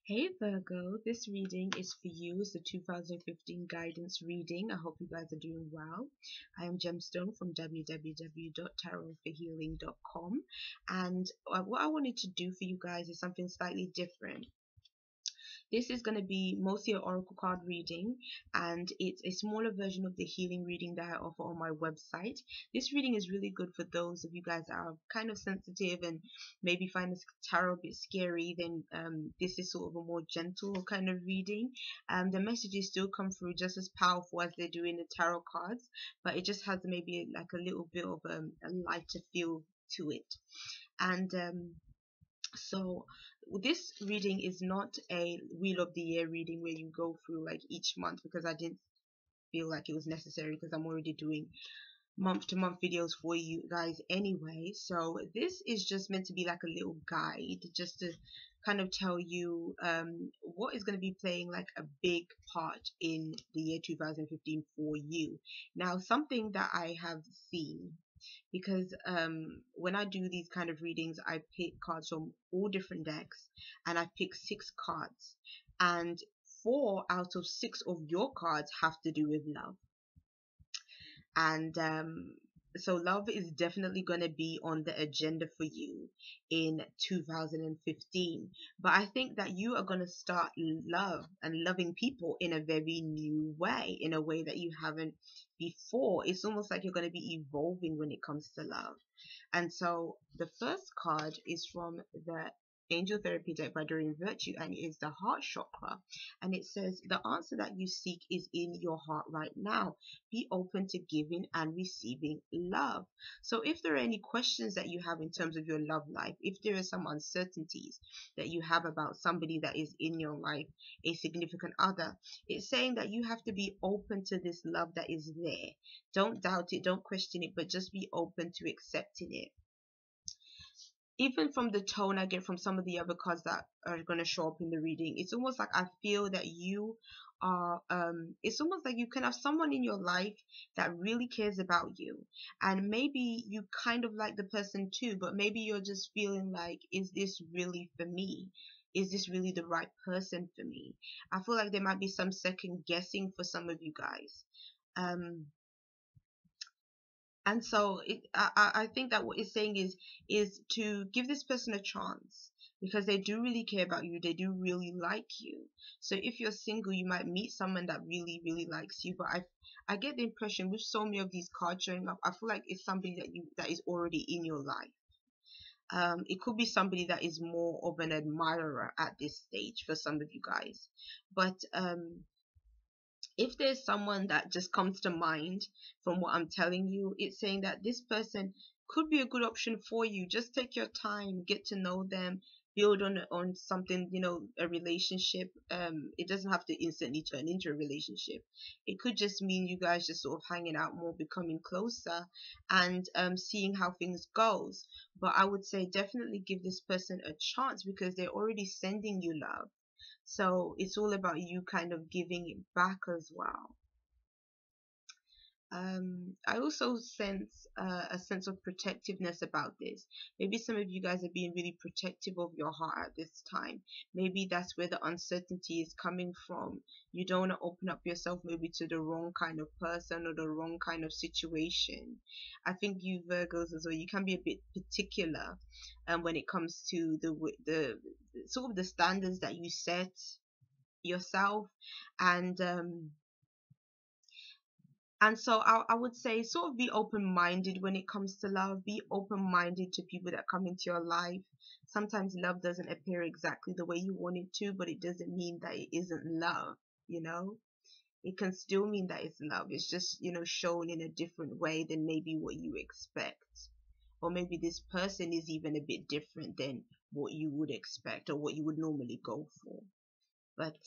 Hey Virgo, this reading is for you. It's the 2015 guidance reading. I hope you guys are doing well. I am Gemstone from www.tarotforhealing.com, and what I wanted to do for you guys is something slightly different. This is going to be mostly an oracle card reading, and it's a smaller version of the healing reading that I offer on my website. This reading is really good for those of you guys that are kind of sensitive and maybe find this tarot a bit scary. Then this is sort of a more gentle kind of reading. The messages still come through just as powerful as they do in the tarot cards, but it just has maybe like a little bit of a lighter feel to it. And so this reading is not a wheel of the year reading where you go through like each month, because I didn't feel like it was necessary, because I'm already doing month to month videos for you guys anyway. So this is just meant to be like a little guide, just to kind of tell you what is going to be playing like a big part in the year 2015 for you. Now, something that I have seen, because when I do these kind of readings, I pick cards from all different decks, and I pick 6 cards, and 4 out of 6 of your cards have to do with love. And so love is definitely going to be on the agenda for you in 2015. But I think that you are going to start love and loving people in a very new way, in a way that you haven't before. It's almost like you're going to be evolving when it comes to love. And so the first card is from the Angel Therapy deck by Doreen Virtue, and it is the heart chakra. And it says the answer that you seek is in your heart right now. Be open to giving and receiving love. So if there are any questions that you have in terms of your love life, if there are some uncertainties that you have about somebody that is in your life, a significant other, it's saying that you have to be open to this love that is there. Don't doubt it, don't question it, but just be open to accepting it. Even from the tone I get from some of the other cards that are going to show up in the reading, it's almost like I feel that you are it's almost like you can have someone in your life that really cares about you, and maybe you kind of like the person too, but maybe you're just feeling like, is this really for me? Is this really the right person for me? I feel like there might be some second guessing for some of you guys. And so I think that what it's saying is to give this person a chance, because they do really care about you. They do really like you. So if you're single, you might meet someone that really, really likes you. But I get the impression with so many of these cards showing up, I feel like it's somebody that is already in your life. It could be somebody that is more of an admirer at this stage for some of you guys. But if there's someone that just comes to mind from what I'm telling you, it's saying that this person could be a good option for you. Just take your time, get to know them, build on something, a relationship. It doesn't have to instantly turn into a relationship. It could just mean you guys just sort of hanging out more, becoming closer, and seeing how things goes. But I would say definitely give this person a chance, because they're already sending you love. So it's all about you kind of giving it back as well. I also sense a sense of protectiveness about this. Maybe some of you guys are being really protective of your heart at this time. Maybe that's where the uncertainty is coming from. You don't want to open up yourself maybe to the wrong kind of person or the wrong kind of situation. I think you Virgos as well, you can be a bit particular when it comes to the sort of the standards that you set yourself. And so I would say sort of be open-minded when it comes to love. Be open-minded to people that come into your life. Sometimes love doesn't appear exactly the way you want it to, but it doesn't mean that it isn't love, It can still mean that it's love. It's just, shown in a different way than maybe what you expect. Or maybe this person is even a bit different than what you would expect or what you would normally go for. But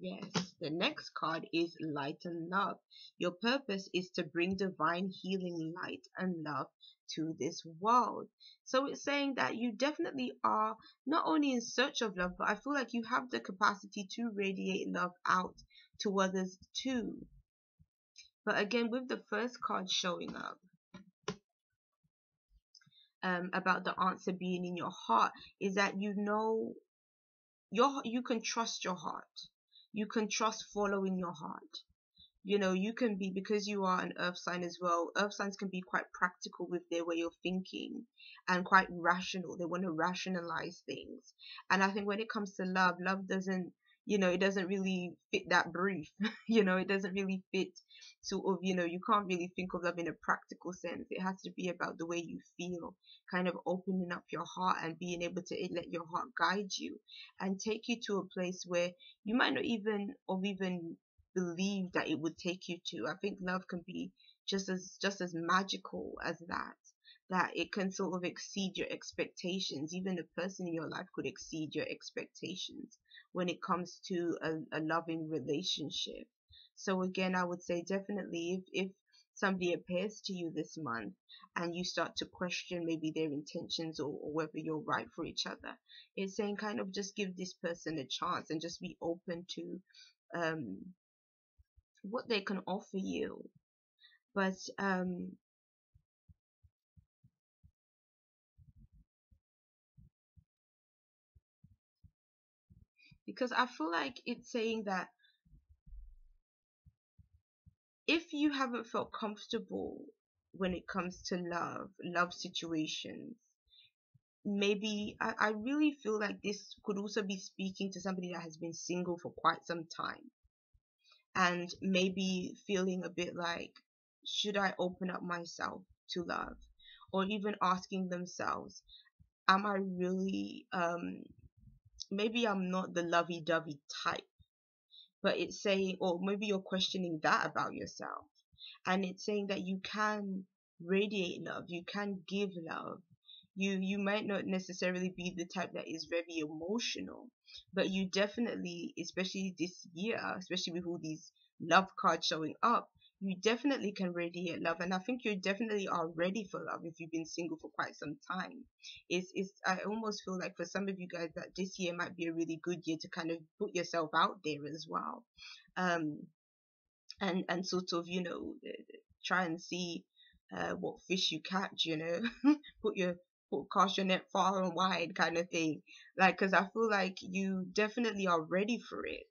yes, the next card is light and love. Your purpose is to bring divine healing light and love to this world. So it's saying that you definitely are not only in search of love, but I feel like you have the capacity to radiate love out to others too. But again, with the first card showing up, about the answer being in your heart, is that you can trust your heart. You can trust following your heart. You can be, because you are an earth sign as well. Earth signs can be quite practical with their way of thinking and quite rational. They want to rationalize things. And I think when it comes to love, love doesn't, it doesn't really fit that brief. It doesn't really fit sort of, you can't really think of love in a practical sense. It has to be about the way you feel, kind of opening up your heart and being able to let your heart guide you and take you to a place where you might not even believe that it would take you to. I think love can be just as magical as that it can sort of exceed your expectations. Even the person in your life could exceed your expectations when it comes to a loving relationship. So again, I would say definitely, if somebody appears to you this month and you start to question maybe their intentions, or whether you're right for each other, it's saying kind of just give this person a chance and just be open to um what they can offer you. But because I feel like it's saying that if you haven't felt comfortable when it comes to love situations, maybe I really feel like this could also be speaking to somebody that has been single for quite some time and maybe feeling a bit like, should I open up myself to love? Or even asking themselves, am I really maybe I'm not the lovey-dovey type. But it's saying, or maybe you're questioning that about yourself, and it's saying that you can radiate love, you can give love. You might not necessarily be the type that is very emotional, but you definitely, especially this year, especially with all these love cards showing up, you definitely can radiate love. And I think you definitely are ready for love if you've been single for quite some time. It's I almost feel like for some of you guys that this year might be a really good year to kind of put yourself out there as well, um and sort of, try and see what fish you catch, put your cast your net far and wide kind of thing. Like, because I feel like you definitely are ready for it.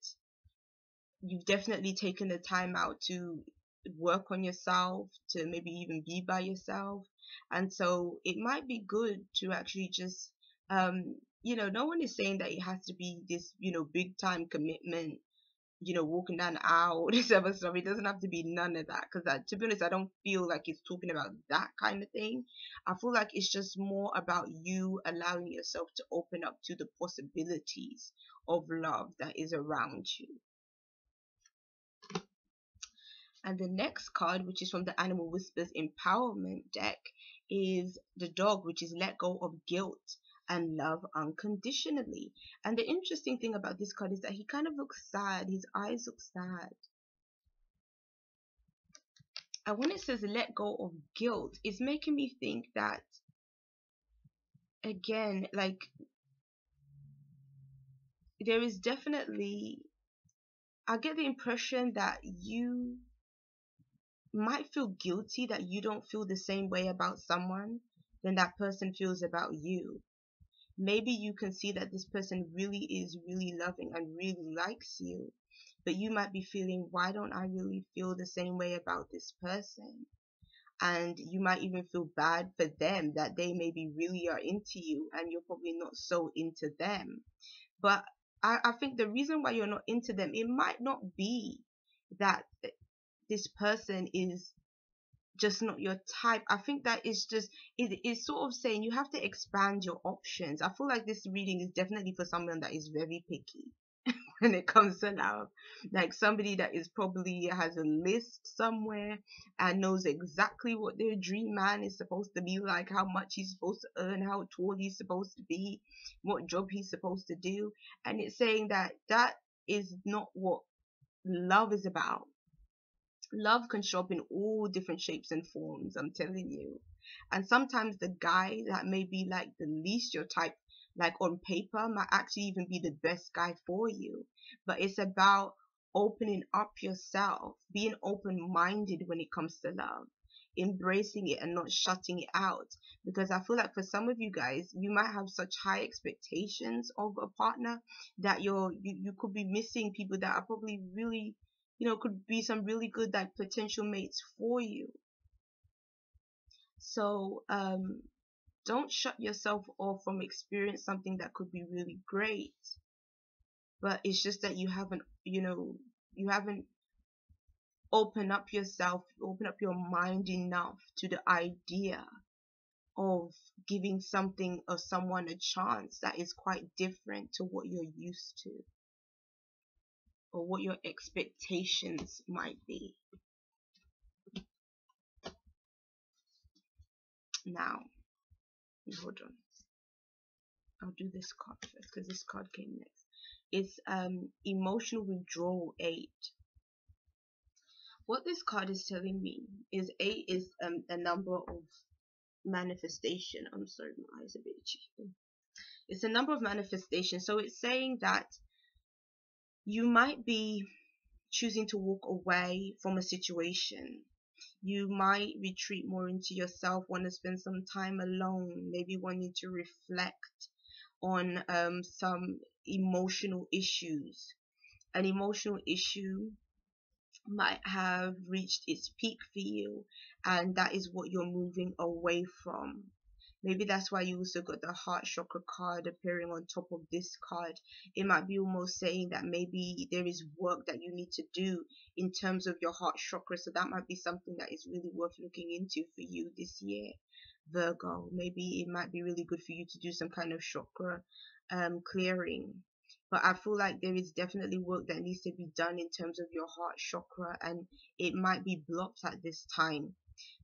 You've definitely taken the time out to work on yourself, to maybe even be by yourself. And so it might be good to actually just no one is saying that it has to be this, big time commitment, walking down the aisle, this other stuff. It doesn't have to be none of that, because to be honest, I don't feel like it's talking about that kind of thing. I feel like it's just more about you allowing yourself to open up to the possibilities of love that is around you. And the next card, which is from the Animal Whispers Empowerment deck, is the Dog, which is let go of guilt and love unconditionally. And the interesting thing about this card is that he kind of looks sad. His eyes look sad. And when it says let go of guilt, it's making me think that, again, like, there is definitely, I get the impression that you might feel guilty that you don't feel the same way about someone than that person feels about you. Maybe you can see that this person really is really loving and really likes you, but you might be feeling, why don't I really feel the same way about this person? And you might even feel bad for them, that they maybe really are into you and you're probably not so into them. But I think the reason why you're not into them, it might not be that this person is just not your type. I think that is just, it is sort of saying you have to expand your options. I feel like this reading is definitely for someone that is very picky when it comes to love, like somebody that is probably has a list somewhere and knows exactly what their dream man is supposed to be like, how much he's supposed to earn, how tall he's supposed to be, what job he's supposed to do. And it's saying that that is not what love is about. Love can show up in all different shapes and forms, I'm telling you. And sometimes the guy that may be like the least your type, like on paper, might actually even be the best guy for you. But it's about opening up yourself, being open-minded when it comes to love. embracing it and not shutting it out. Because I feel like for some of you guys, you might have such high expectations of a partner that you could be missing people that are probably really, could be some really good like potential mates for you. So don't shut yourself off from experience something that could be really great, but it's just that you haven't open up your mind enough to the idea of giving something or someone a chance that is quite different to what you're used to or what your expectations might be. Now, hold on. I'll do this card first because this card came next. It's emotional withdrawal 8. What this card is telling me is 8 is a number of manifestation. I'm sorry, my eyes are a bit itchy. It's a number of manifestation. So it's saying that you might be choosing to walk away from a situation. You might retreat more into yourself, want to spend some time alone, maybe wanting to reflect on some emotional issues. An emotional issue might have reached its peak for you, and that is what you're moving away from. Maybe that's why you also got the heart chakra card appearing on top of this card. It might be almost saying that maybe there is work that you need to do in terms of your heart chakra. So that might be something that is really worth looking into for you this year, Virgo. Maybe it might be really good for you to do some kind of chakra clearing. But I feel like there is definitely work that needs to be done in terms of your heart chakra, and it might be blocked at this time.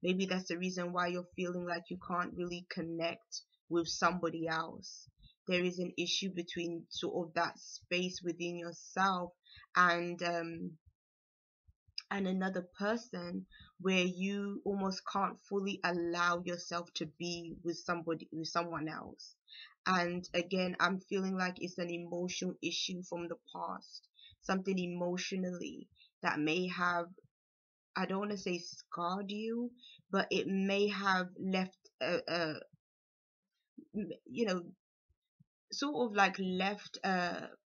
Maybe that's the reason why you're feeling like you can't really connect with somebody else. There is an issue between sort of that space within yourself and another person, where you almost can't fully allow yourself to be with someone else. And again, I'm feeling like it's an emotional issue from the past, something emotionally that may have, I don't want to say scarred you, but it may have left you know sort of like left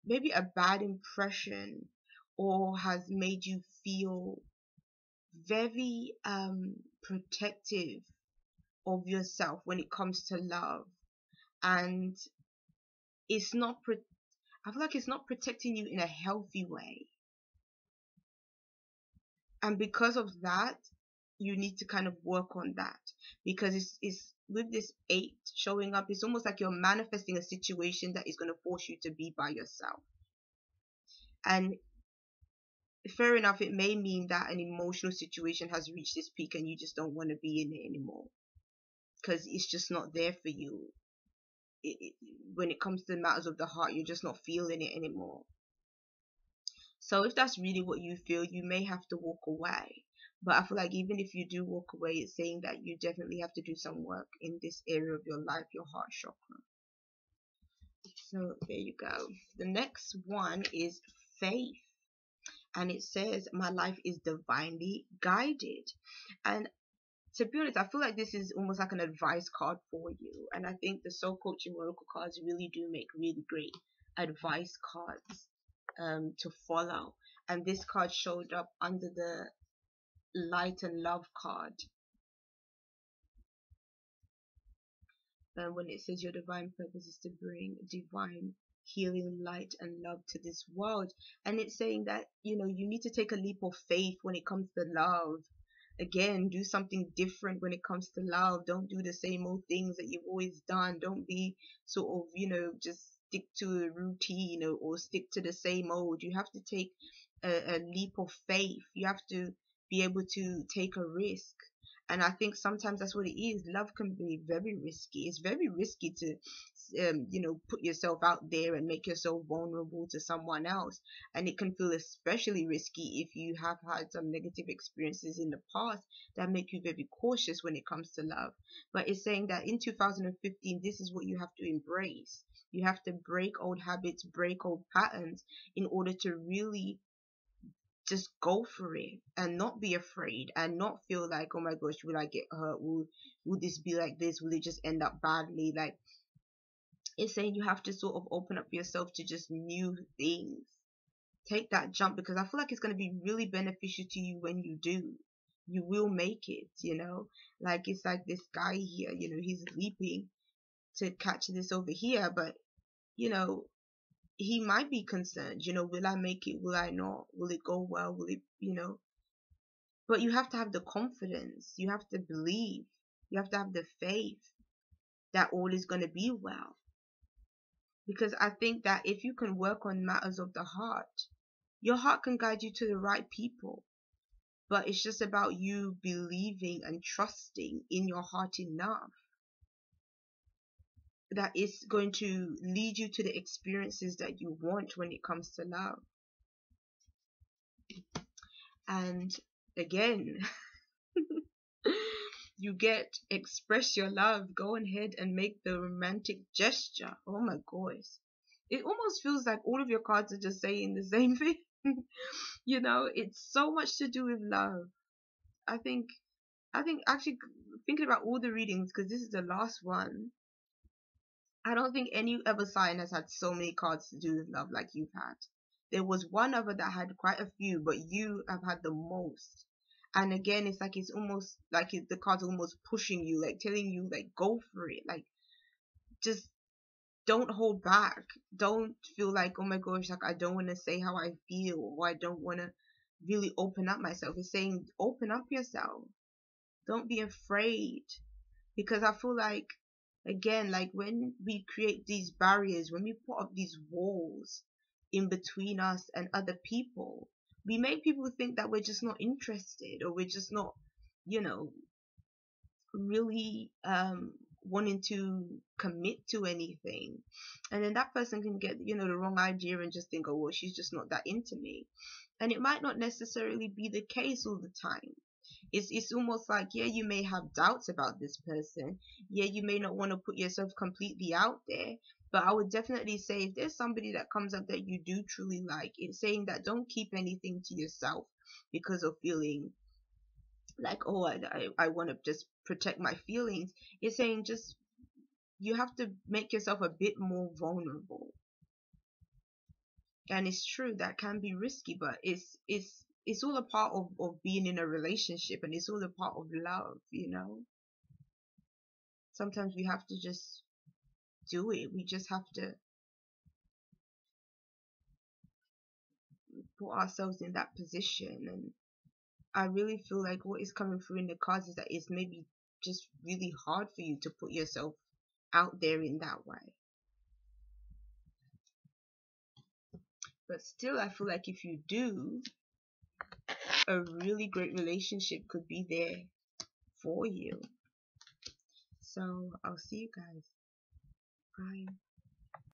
maybe a bad impression, or has made you feel very protective of yourself when it comes to love. And it's not I feel like it's not protecting you in a healthy way, and because of that you need to kind of work on that, because it's with this 8 showing up, it's almost like you're manifesting a situation that is going to force you to be by yourself. And fair enough, it may mean that an emotional situation has reached its peak and you just don't want to be in it anymore because it's just not there for you. When it comes to matters of the heart, you're just not feeling it anymore. So if that's really what you feel, you may have to walk away. But I feel like even if you do walk away, it's saying that you definitely have to do some work in this area of your life, your heart chakra. So there you go. The next one is faith. And it says, my life is divinely guided. And to be honest, I feel like this is almost like an advice card for you. And I think the soul coaching oracle cards really do make really great advice cards to follow. And this card showed up under the light and love card. And when it says your divine purpose is to bring divine healing, light and love to this world, and it's saying that you need to take a leap of faith when it comes to love. Again, do something different when it comes to love. Don't do the same old things that you've always done. Don't be sort of just stick to a routine, or stick to the same old. You have to take a leap of faith. You have to be able to take a risk. And I think sometimes that's what it is. Love can be very risky. It's very risky to, put yourself out there and make yourself vulnerable to someone else. And it can feel especially risky if you have had some negative experiences in the past that make you very cautious when it comes to love. But it's saying that in 2015, this is what you have to embrace. You have to break old habits, break old patterns in order to really just go for it and not be afraid and not feel like, oh my gosh, will I get hurt? Will this be like this? Will it just end up badly? Like, it's saying you have to sort of open up yourself to just new things. Take that jump, because I feel like it's going to be really beneficial to you when you do. You will make it, you know? Like, it's like this guy here, you know, he's leaping to catch this over here, but, you know, he might be concerned, you know, will I make it? Will I not? Will it go well? Will it, you know? But you have to have the confidence. You have to believe. You have to have the faith that all is going to be well. Because I think that if you can work on matters of the heart, your heart can guide you to the right people. But it's just about you believing and trusting in your heart enough that it's going to lead you to the experiences that you want when it comes to love. And again, you get express your love. Go ahead and make the romantic gesture. Oh my gosh. It almost feels like all of your cards are just saying the same thing. You know, it's so much to do with love. I think actually, thinking about all the readings, because this is the last one, I don't think any other sign has had so many cards to do with love like you've had. There was one other that had quite a few, but you have had the most. And again, it's like it's almost like the cards are almost pushing you, like telling you, like, go for it. Like, just don't hold back. Don't feel like, oh my gosh, like I don't want to say how I feel, or I don't want to really open up myself. It's saying open up yourself. Don't be afraid. Because I feel like, again, like when we create these barriers, when we put up these walls in between us and other people, we make people think that we're just not interested, or we're just not, you know, really wanting to commit to anything. And then that person can get, you know, the wrong idea and just think, oh well, she's just not that into me. And it might not necessarily be the case all the time. It's almost like, yeah, you may have doubts about this person. Yeah, you may not want to put yourself completely out there. But I would definitely say, if there's somebody that comes up that you do truly like, it's saying that don't keep anything to yourself because of feeling like, oh, I want to just protect my feelings. It's saying just, you have to make yourself a bit more vulnerable. And it's true, that can be risky, but it's all a part of being in a relationship, and it's all a part of love, you know. Sometimes we have to just do it. We just have to put ourselves in that position. And I really feel like what is coming through in the cards is that it's maybe just really hard for you to put yourself out there in that way. But still, I feel like if you do, a really great relationship could be there for you. So I'll see you guys. Bye.